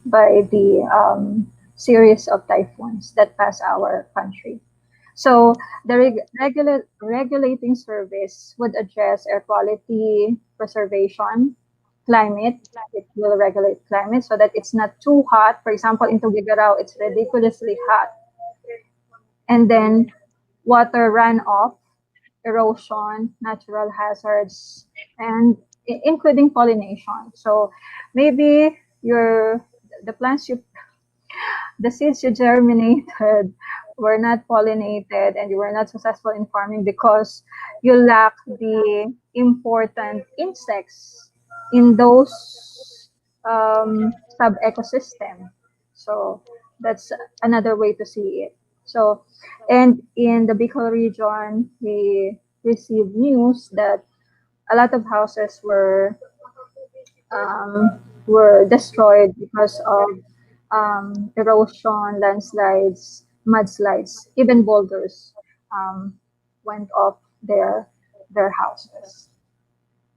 Speaker 2: the series of typhoons that pass our country. So the regulating service would address air quality preservation, climate. It will regulate climate so that it's not too hot. For example, in Tugigaraw, it's ridiculously hot. And then water runoff, erosion, natural hazards, and including pollination. So maybe your the plants you the seeds you germinated were not pollinated and you were not successful in farming because you lack the important insects in those sub ecosystem. So that's another way to see it. So, and in the Bicol region, we received news that a lot of houses were destroyed because of erosion, landslides, mudslides, even boulders um, went off their houses.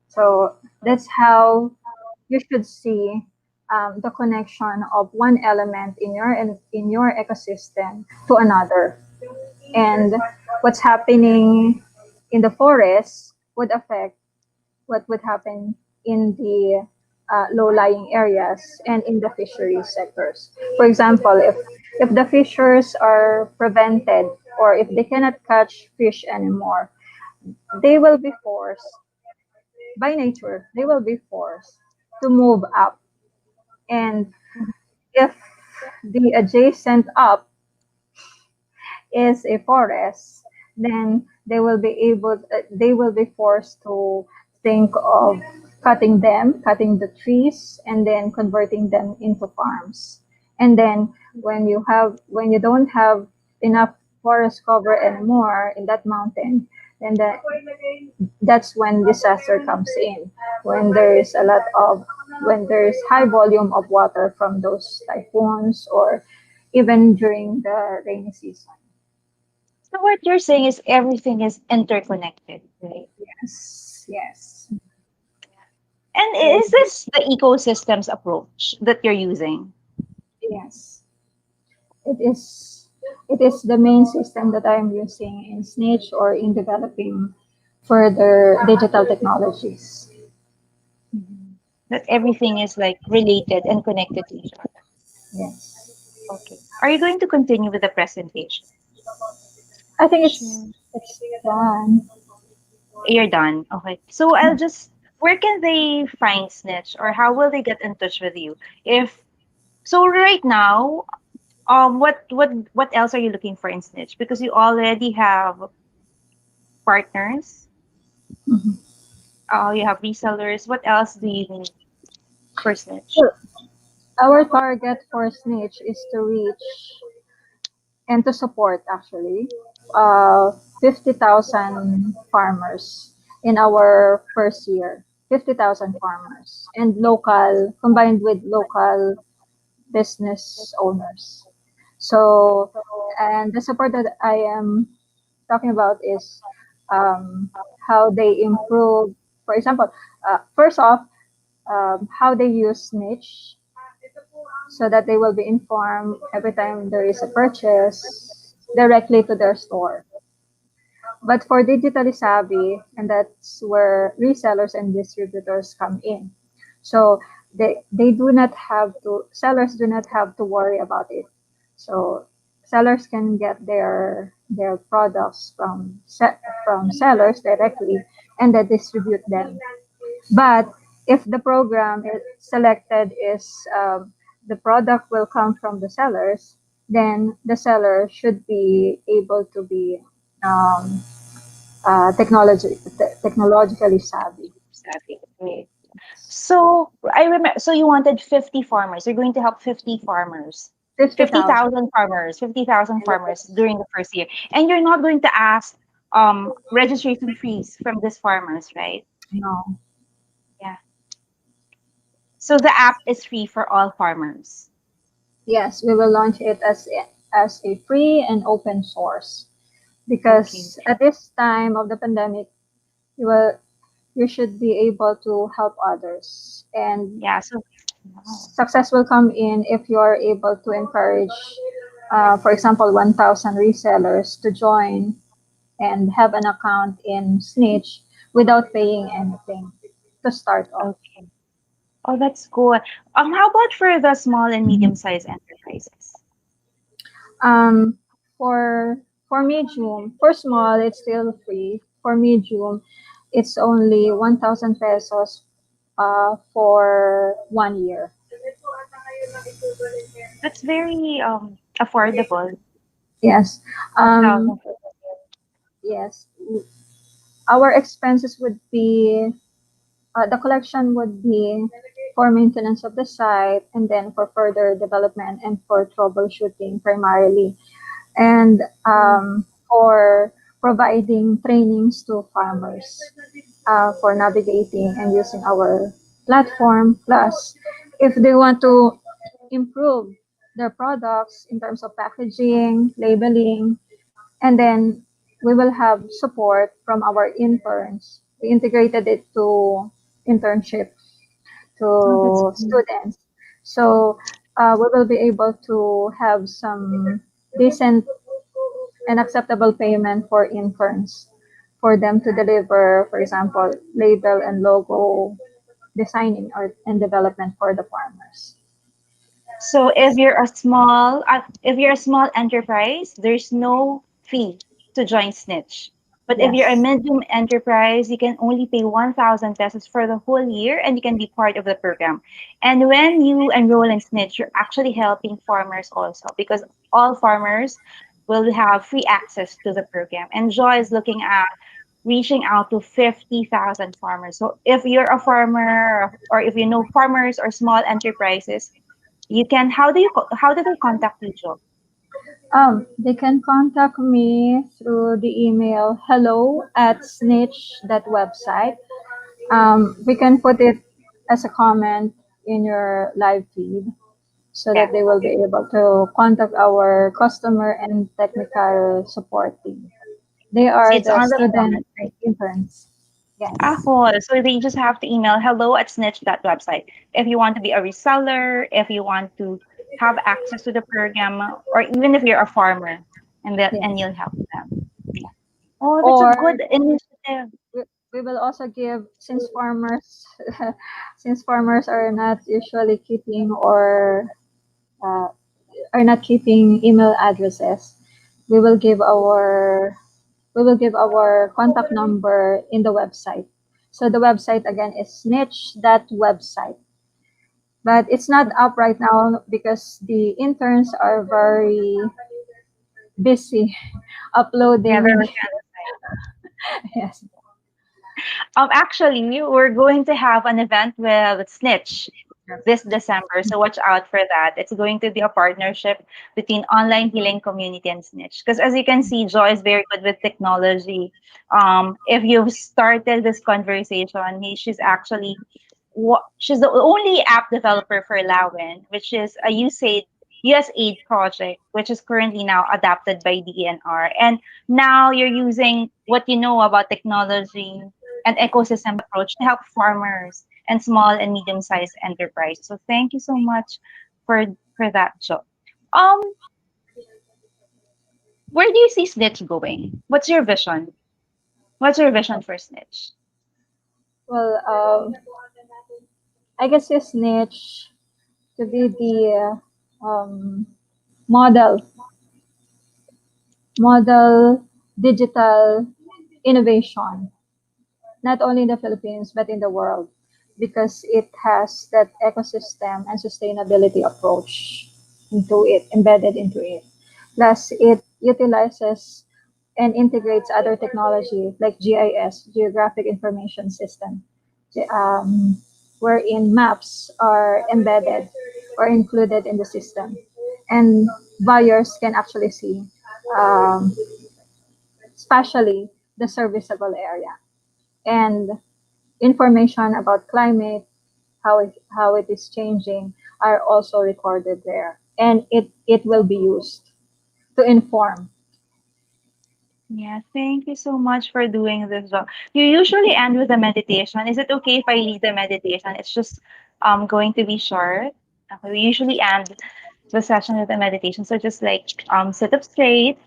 Speaker 2: So that's how you should see the connection of one element in your ecosystem to another, and what's happening in the forest would affect what would happen in the low-lying areas and in the fisheries sectors. For example, if the fishers are prevented or if they cannot catch fish anymore, they will be forced, by nature, they will be forced to move up. And if the adjacent up is a forest, then they will be forced to think of cutting the trees, and then converting them into farms. And then when you don't have enough forest cover anymore in that mountain, then that's when disaster comes in. When there is when there is high volume of water from those typhoons or even during the rainy season.
Speaker 1: So what you're saying is everything is interconnected, right?
Speaker 2: Yes, yes,
Speaker 1: And
Speaker 2: yes,
Speaker 1: is this the ecosystem's approach that you're using?
Speaker 2: yes. It is. It is the main system that I'm using in Snitch or in developing further digital technologies.
Speaker 1: Mhm. That everything is like related and connected to each other.
Speaker 2: Yes,
Speaker 1: Okay. Are you going to continue with the presentation?
Speaker 2: I think
Speaker 1: Sure.
Speaker 2: it's done.
Speaker 1: You're done. Okay. So I'll just, where can they find Snitch or how will they get in touch with you if So right now, what else are you looking for in Snitch? Because you already have partners,
Speaker 2: Mhm.
Speaker 1: you have resellers. What else do you need for Snitch?
Speaker 2: So our target for Snitch is to reach and to support actually uh, 50,000 farmers in our first year. 50,000 farmers and local combined with local business owners. So, and the support that I am talking about is how they improve. For example, first off, how they use Snitch so that they will be informed every time there is a purchase directly to their store. But for digitally savvy, and that's where resellers and distributors come in. So they do not have to, sellers do not have to worry about it. So sellers can get their products from sellers directly and then distribute them. But if the program is selected is the product will come from the sellers, then the seller should be able to be um, technologically savvy.
Speaker 1: Exactly. Okay. So I remember. So you wanted 50 farmers. You're going to help 50 farmers.
Speaker 2: 50,000.
Speaker 1: 50,000 farmers, 50,000 farmers
Speaker 2: Yes.
Speaker 1: during the first year. And you're not going to ask registration fees from these farmers, right?
Speaker 2: No.
Speaker 1: Yeah. So the app is free for all farmers.
Speaker 2: Yes, we will launch it as a free and open source
Speaker 1: Okay.
Speaker 2: because at this time of the pandemic, you will you should be able to help others and
Speaker 1: Yeah. So wow.
Speaker 2: success will come in if you are able to encourage, for example, 1,000 resellers to join and have an account in Snitch without paying anything to start off.
Speaker 1: Okay. Oh, that's good. How about for the small and medium-sized enterprises?
Speaker 2: Um, for medium, for small, it's still free. For medium, it's only 1,000 pesos for 1 year.
Speaker 1: That's very affordable.
Speaker 2: Yes. Um,
Speaker 1: 1,000 for the year.
Speaker 2: yes. Our expenses would be the collection would be for maintenance of the site and then for further development and for troubleshooting primarily and for providing trainings to farmers for navigating and using our platform. Plus, if they want to improve their products in terms of packaging, labeling, and then we will have support from our interns. We integrated it to internship
Speaker 1: Oh, that's
Speaker 2: to
Speaker 1: good.
Speaker 2: students. So we will be able to have some decent and acceptable payment for interns for them to deliver, for example, label and logo designing or and development for the farmers.
Speaker 1: So if you're a small enterprise, there's no fee to join Snitch. But if you're a
Speaker 2: Yes.
Speaker 1: medium enterprise, you can only pay 1,000 pesos for the whole year and you can be part of the program. And when you enroll in Snitch, you're actually helping farmers also because all farmers will have free access to the program. And Joy is looking at reaching out to 50,000 farmers. So if you're a farmer or if you know farmers or small enterprises, you can. How do they contact you, Joe?
Speaker 2: They can contact me through the email hello at snitch that website. We can put it as a comment in your live feed so
Speaker 1: Yeah,
Speaker 2: that they will be able to contact our customer and technical support team. They are
Speaker 1: it's
Speaker 2: the
Speaker 1: on the comment,
Speaker 2: student
Speaker 1: right?
Speaker 2: interns. Yes.
Speaker 1: Cool. So they just have to email hello at snitch.website if you want to be a reseller, if you want to have access to the program, or even if you're a farmer, and
Speaker 2: Yes.
Speaker 1: you'll help them. Oh, that's a
Speaker 2: Or
Speaker 1: good initiative.
Speaker 2: we, we will also give since farmers since farmers are not usually keeping or uh, are not keeping email addresses, we will give our contact number in the website. So the website again is snitch.website. but it's not up right now because the interns are very busy
Speaker 1: Yeah, they're
Speaker 2: uploading.
Speaker 1: working on the site.
Speaker 2: Yes.
Speaker 1: Actually, we're going to have an event with Snitch this December, so watch out for that. It's going to be a partnership between online healing community and Snitch. Because as you can see, Joy is very good with technology. If you've started this conversation, she's actually she's the only app developer for Lawin, which is a USAID project, which is currently now adapted by DENR. And now you're using what you know about technology and ecosystem approach to help farmers and small and medium-sized enterprises. So thank you so much for that, Joe. Um, where do you see Snitch going? What's your vision? What's your vision for Snitch?
Speaker 2: Well, I guess you Snitch to be the model model digital innovation, not only in the Philippines but in the world, because it has that ecosystem and sustainability approach into it, embedded into it. Plus, it utilizes and integrates other technology like GIS, Geographic Information System, um, wherein maps are embedded or included in the system. And buyers can actually see, um, especially the serviceable area and information about climate, how it is changing are also recorded there. And it will be used to inform.
Speaker 1: Yeah, thank you so much for doing this, Joe. You usually end with a meditation. Is it okay if I lead the meditation? It's just going to be short. We usually end the session with a meditation. So just like sit up straight,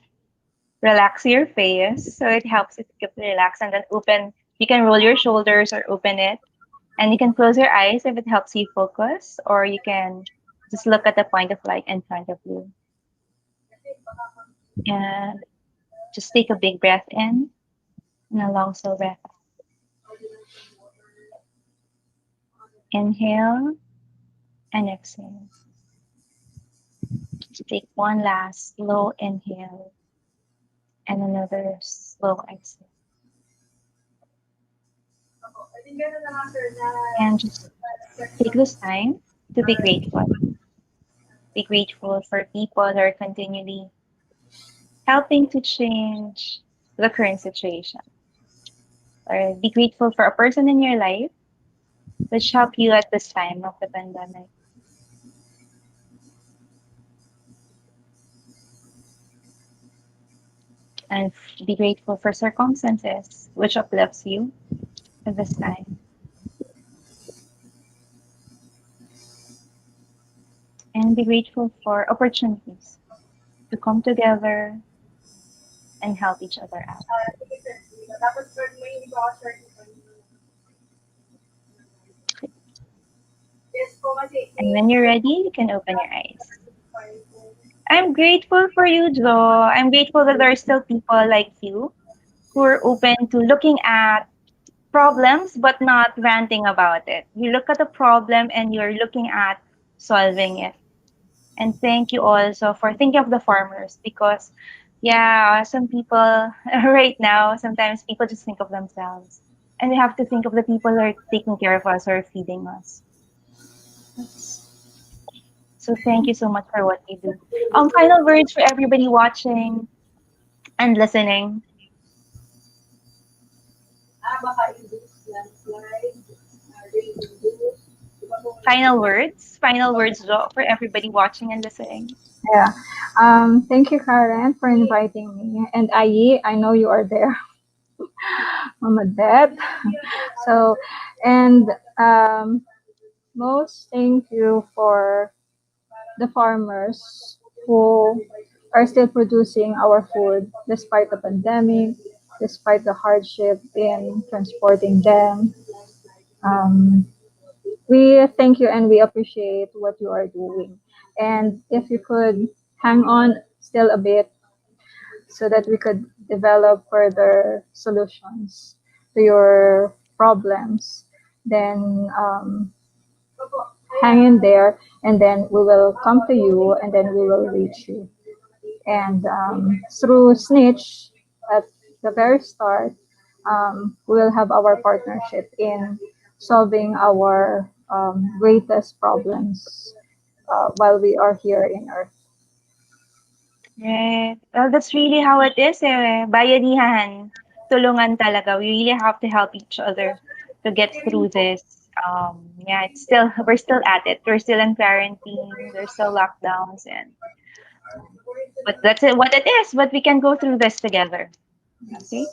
Speaker 1: relax your face. So it helps you to keep relaxed and then open. You can roll your shoulders or open it. And you can close your eyes if it helps you focus, or you can just look at the point of light in front of you. And just take a big breath in and a long slow breath out. Inhale and exhale. Just take one last slow inhale and another slow exhale. And just take this time to be grateful. Be grateful for people that are continually helping to change the current situation. Or be grateful for a person in your life which helped you at this time of the pandemic. And be grateful for circumstances which uplifts you at this time. And be grateful for opportunities to come together and help each other out. And when you're ready, you can open your eyes. I'm grateful for you, Joe. I'm grateful that there are still people like you who are open to looking at problems but not ranting about it. You look at the problem and you're looking at solving it. And thank you also for thinking of the farmers because, yeah, some people right now, sometimes people just think of themselves. And we have to think of the people who are taking care of us or feeding us. So thank you so much for what you do. Final words for everybody watching and listening. Final words, Jo, for everybody watching and listening.
Speaker 2: Yeah. Thank you, Karen, for inviting me. And Ayi, I know you are there. Mama Deb. So, and most thank you for the farmers who are still producing our food despite the pandemic, despite the hardship in transporting them. Um, we thank you and we appreciate what you are doing. And if you could hang on still a bit so that we could develop further solutions to your problems, then hang in there, and then we will come to you, and then we will reach you. And through Snitch, at the very start, we will have our partnership in solving our greatest problems while we are here in Earth.
Speaker 1: Right. Well, that's really how it is eh. Bayanihan. Tulungan talaga. We really have to help each other to get through this. Yeah, we're still at it. We're still in quarantine. There's still lockdowns and but that's it what it is. But we can go through this together. Okay.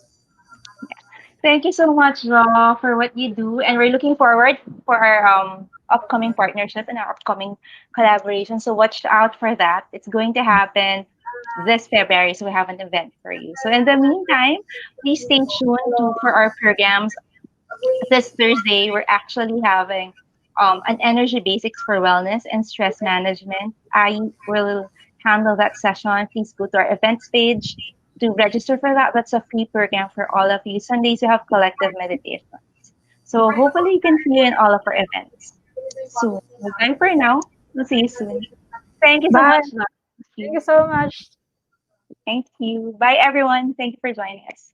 Speaker 1: Thank you so much, Raw, for what you do. And we're looking forward for our upcoming partnership and our upcoming collaboration. So watch out for that. It's going to happen this February. So we have an event for you. So in the meantime, please stay tuned to for our programs. This Thursday, we're actually having an energy basics for wellness and stress management. I will handle that session. Please go to our events page to register for that. That's a free program for all of you. Sundays, you have collective meditation. So hopefully, you can see you in all of our events soon. Bye for now. We'll see you soon. Thank you so
Speaker 2: Bye.
Speaker 1: much, Love. Thank
Speaker 2: Thank
Speaker 1: you.
Speaker 2: you so much.
Speaker 1: Thank you. Bye, everyone. Thank you for joining us.